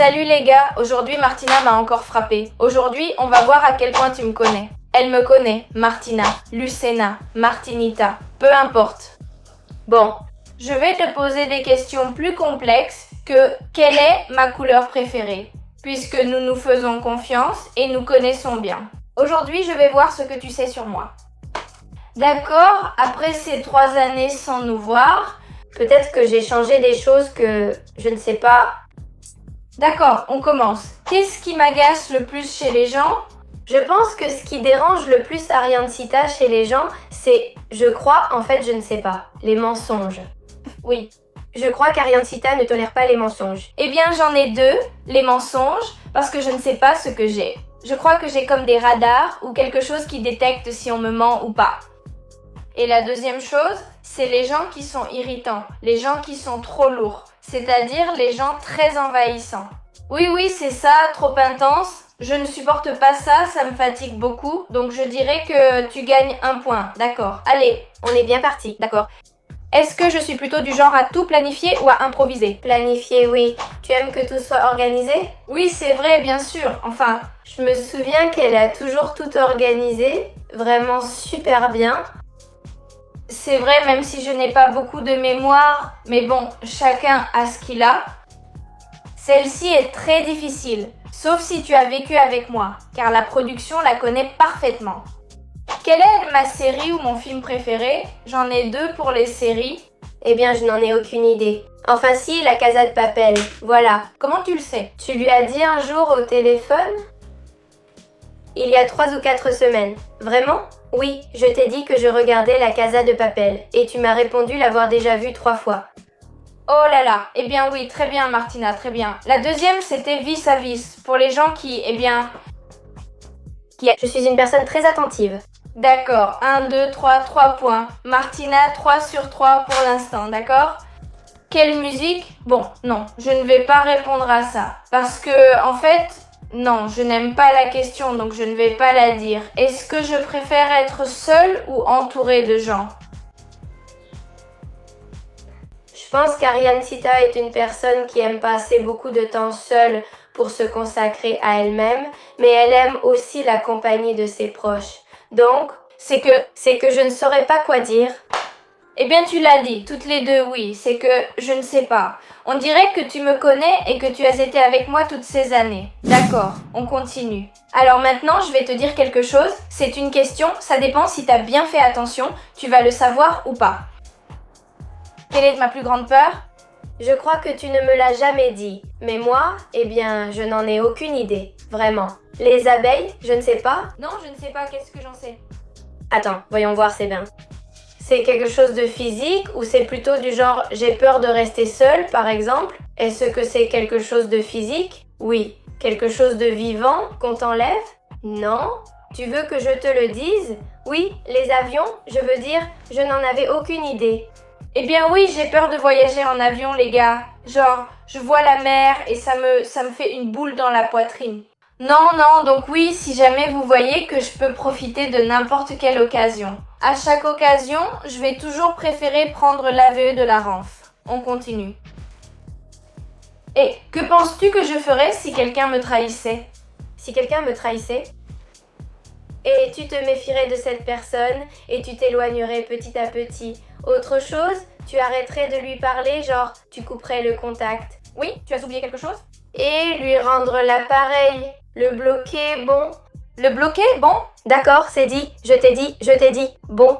Salut les gars, aujourd'hui Martina m'a encore frappé. Aujourd'hui, on va voir à quel point tu me connais. Elle me connaît, Martina, Lucena, Martinita, peu importe. Bon, je vais te poser des questions plus complexes que quelle est ma couleur préférée, puisque nous nous faisons confiance et nous connaissons bien. Aujourd'hui, je vais voir ce que tu sais sur moi. D'accord, après ces 3 années sans nous voir, peut-être que j'ai changé des choses que je ne sais pas. D'accord, on commence. Qu'est-ce qui m'agace le plus chez les gens? Je pense que ce qui dérange le plus Ariancita chez les gens, c'est, je crois, en fait je ne sais pas, les mensonges. Oui, je crois qu'Ariancita ne tolère pas les mensonges. Eh bien j'en ai 2, les mensonges, parce que je ne sais pas ce que j'ai. Je crois que j'ai comme des radars ou quelque chose qui détecte si on me ment ou pas. Et la deuxième chose, c'est les gens qui sont irritants, les gens qui sont trop lourds, c'est-à-dire les gens très envahissants. Oui, c'est ça, trop intense. Je ne supporte pas ça, ça me fatigue beaucoup, donc je dirais que tu gagnes 1 point, d'accord. Allez, on est bien parti, d'accord. Est-ce que je suis plutôt du genre à tout planifier ou à improviser? Planifier, oui. Tu aimes que tout soit organisé? Oui, c'est vrai, bien sûr. Enfin, je me souviens qu'elle a toujours tout organisé, vraiment super bien. C'est vrai, même si je n'ai pas beaucoup de mémoire, mais bon, chacun a ce qu'il a. Celle-ci est très difficile, sauf si tu as vécu avec moi, car la production la connaît parfaitement. Quelle est ma série ou mon film préféré? J'en ai 2 pour les séries. Eh bien, je n'en ai aucune idée. Enfin si, La Casa de Papel, voilà. Comment tu le sais? Tu lui as dit un jour au téléphone? Il y a 3 ou 4 semaines. Vraiment? Oui, je t'ai dit que je regardais La Casa de Papel, et tu m'as répondu l'avoir déjà vue 3 fois. Oh là là, eh bien oui, très bien Martina, très bien. La deuxième, c'était Vis à Vis, pour les gens qui, Je suis une personne très attentive. D'accord, 1, 2, 3 points. Martina, 3 sur 3 pour l'instant, d'accord? Quelle musique? Bon, non, je ne vais pas répondre à ça. Parce que, en fait, non, je n'aime pas la question, donc je ne vais pas la dire. Est-ce que je préfère être seule ou entourée de gens? Je pense qu'Ariancita est une personne qui aime passer beaucoup de temps seule pour se consacrer à elle-même, mais elle aime aussi la compagnie de ses proches. Donc, c'est que je ne saurais pas quoi dire. Eh bien, tu l'as dit, toutes les deux, oui, c'est que je ne sais pas. On dirait que tu me connais et que tu as été avec moi toutes ces années. D'accord, on continue. Alors maintenant, je vais te dire quelque chose. C'est une question, ça dépend si tu as bien fait attention, tu vas le savoir ou pas. Quelle est ma plus grande peur? Je crois que tu ne me l'as jamais dit. Mais moi, eh bien, je n'en ai aucune idée. Vraiment. Les abeilles, je ne sais pas. Non, je ne sais pas, qu'est-ce que j'en sais? Attends, voyons voir, c'est bien. C'est quelque chose de physique ou c'est plutôt du genre j'ai peur de rester seule, par exemple? Est-ce que c'est quelque chose de physique? Oui. Quelque chose de vivant qu'on t'enlève? Non. Tu veux que je te le dise? Oui, les avions, je veux dire, je n'en avais aucune idée. Eh bien oui, j'ai peur de voyager en avion, les gars. Genre, je vois la mer et ça me fait une boule dans la poitrine. Non, donc oui, si jamais vous voyez que je peux profiter de n'importe quelle occasion. À chaque occasion, je vais toujours préférer prendre l'AVE de la Renf. On continue. Et que penses-tu que je ferais si quelqu'un me trahissait? Si quelqu'un me trahissait? Et tu te méfierais de cette personne et tu t'éloignerais petit à petit. Autre chose, tu arrêterais de lui parler, genre tu couperais le contact. Oui, tu as oublié quelque chose? Et lui rendre l'appareil, le bloquer, bon. Le bloquer, bon? D'accord, c'est dit, je t'ai dit, bon.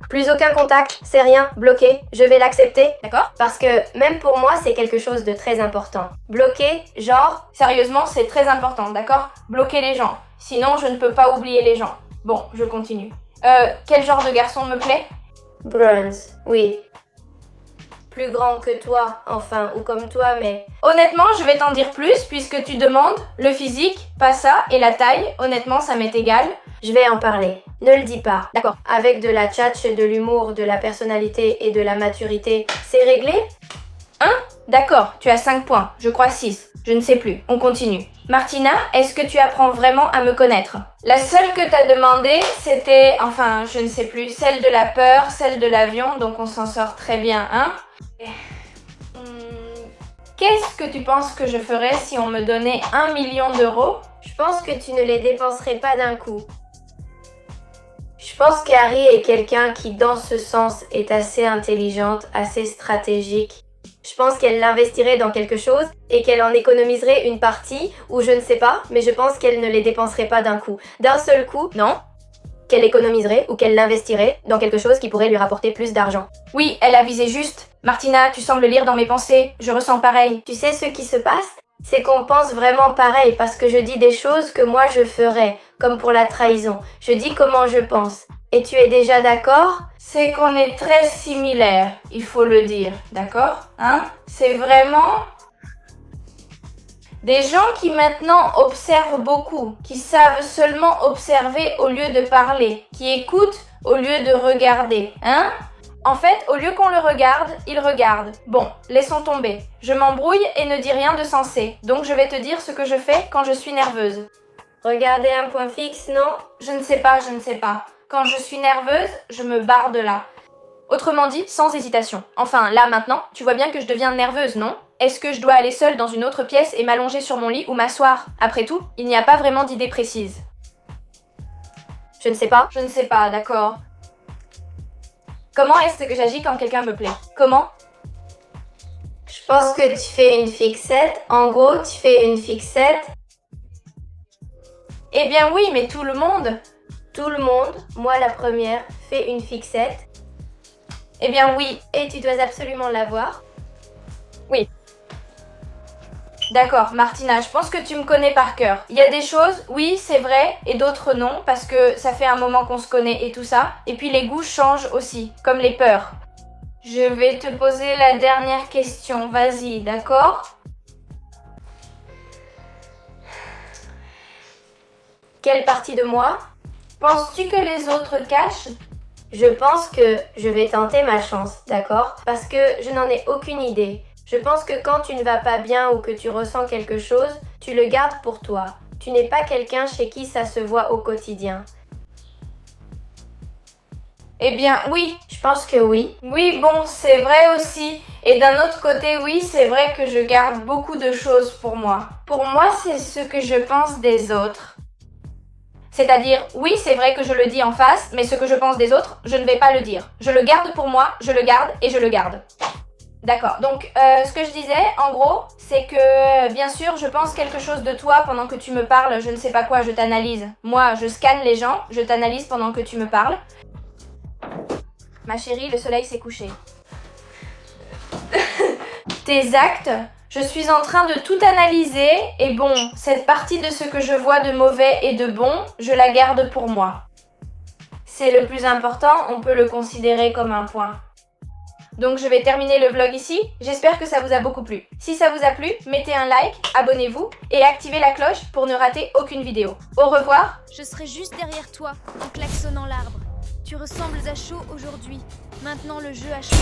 Plus aucun contact, c'est rien, bloqué, je vais l'accepter. D'accord? Parce que même pour moi, c'est quelque chose de très important. Bloquer, genre, sérieusement, c'est très important, d'accord? Bloquer les gens. Sinon, je ne peux pas oublier les gens. Bon, je continue. Quel genre de garçon me plaît? Bronze, oui. Plus grand que toi, enfin, ou comme toi, mais... Honnêtement, je vais t'en dire plus, puisque tu demandes le physique, pas ça, et la taille, honnêtement, ça m'est égal. Je vais en parler. Ne le dis pas. D'accord. Avec de la tchatche, de l'humour, de la personnalité et de la maturité, c'est réglé? Hein? D'accord, tu as 5 points. Je crois 6. Je ne sais plus. On continue. Martina, est-ce que tu apprends vraiment à me connaître? La seule que t'as demandé, c'était, enfin, je ne sais plus, celle de la peur, celle de l'avion, donc on s'en sort très bien, hein? Qu'est-ce que tu penses que je ferais si on me donnait 1 million d'euros? Je pense que tu ne les dépenserais pas d'un coup. Je pense qu'Harry est quelqu'un qui, dans ce sens, est assez intelligente, assez stratégique. Je pense qu'elle l'investirait dans quelque chose et qu'elle en économiserait une partie, ou je ne sais pas, mais je pense qu'elle ne les dépenserait pas d'un coup. D'un seul coup, non. Qu'elle économiserait ou qu'elle l'investirait dans quelque chose qui pourrait lui rapporter plus d'argent. Oui, elle a visé juste. Martina, tu sembles lire dans mes pensées. Je ressens pareil. Tu sais ce qui se passe? C'est qu'on pense vraiment pareil parce que je dis des choses que moi je ferais, comme pour la trahison. Je dis comment je pense. Et tu es déjà d'accord? C'est qu'on est très similaires, il faut le dire, d'accord? Hein? C'est vraiment des gens qui maintenant observent beaucoup, qui savent seulement observer au lieu de parler, qui écoutent au lieu de regarder, hein? En fait, au lieu qu'on le regarde, il regarde. Bon, laissons tomber. Je m'embrouille et ne dis rien de sensé, donc je vais te dire ce que je fais quand je suis nerveuse. Regarder un point fixe, non? Je ne sais pas, je ne sais pas. Quand je suis nerveuse, je me barre de là. Autrement dit, sans hésitation. Enfin, là, maintenant, tu vois bien que je deviens nerveuse, non? Est-ce que je dois aller seule dans une autre pièce et m'allonger sur mon lit ou m'asseoir? Après tout, il n'y a pas vraiment d'idée précise. Je ne sais pas. Je ne sais pas, d'accord. Comment est-ce que j'agis quand quelqu'un me plaît? Comment? Je pense que tu fais une fixette. En gros, tu fais une fixette. Eh bien oui, mais tout le monde... Tout le monde, moi la première, fait une fixette. Eh bien oui. Et tu dois absolument l'avoir. Oui. D'accord, Martina, je pense que tu me connais par cœur. Il y a des choses, oui, c'est vrai, et d'autres non, parce que ça fait un moment qu'on se connaît et tout ça. Et puis les goûts changent aussi, comme les peurs. Je vais te poser la dernière question, vas-y, d'accord? Quelle partie de moi? Penses-tu que les autres cachent? Je pense que je vais tenter ma chance, d'accord? Parce que je n'en ai aucune idée. Je pense que quand tu ne vas pas bien ou que tu ressens quelque chose, tu le gardes pour toi. Tu n'es pas quelqu'un chez qui ça se voit au quotidien. Eh bien, oui. Je pense que oui. Oui, bon, c'est vrai aussi. Et d'un autre côté, oui, c'est vrai que je garde beaucoup de choses pour moi. Pour moi, c'est ce que je pense des autres. C'est-à-dire, oui, c'est vrai que je le dis en face, mais ce que je pense des autres, je ne vais pas le dire. Je le garde pour moi, je le garde et je le garde. D'accord, donc ce que je disais, en gros, c'est que, bien sûr, je pense quelque chose de toi pendant que tu me parles, je ne sais pas quoi, je t'analyse. Moi, je scanne les gens, je t'analyse pendant que tu me parles. Ma chérie, le soleil s'est couché. Tes actes, je suis en train de tout analyser, et bon, cette partie de ce que je vois de mauvais et de bon, je la garde pour moi. C'est le plus important, on peut le considérer comme un point. Donc je vais terminer le vlog ici, j'espère que ça vous a beaucoup plu. Si ça vous a plu, mettez un like, abonnez-vous et activez la cloche pour ne rater aucune vidéo. Au revoir. Je serai juste derrière toi, en klaxonnant l'arbre. Tu ressembles à chaud aujourd'hui. Maintenant le jeu a changé.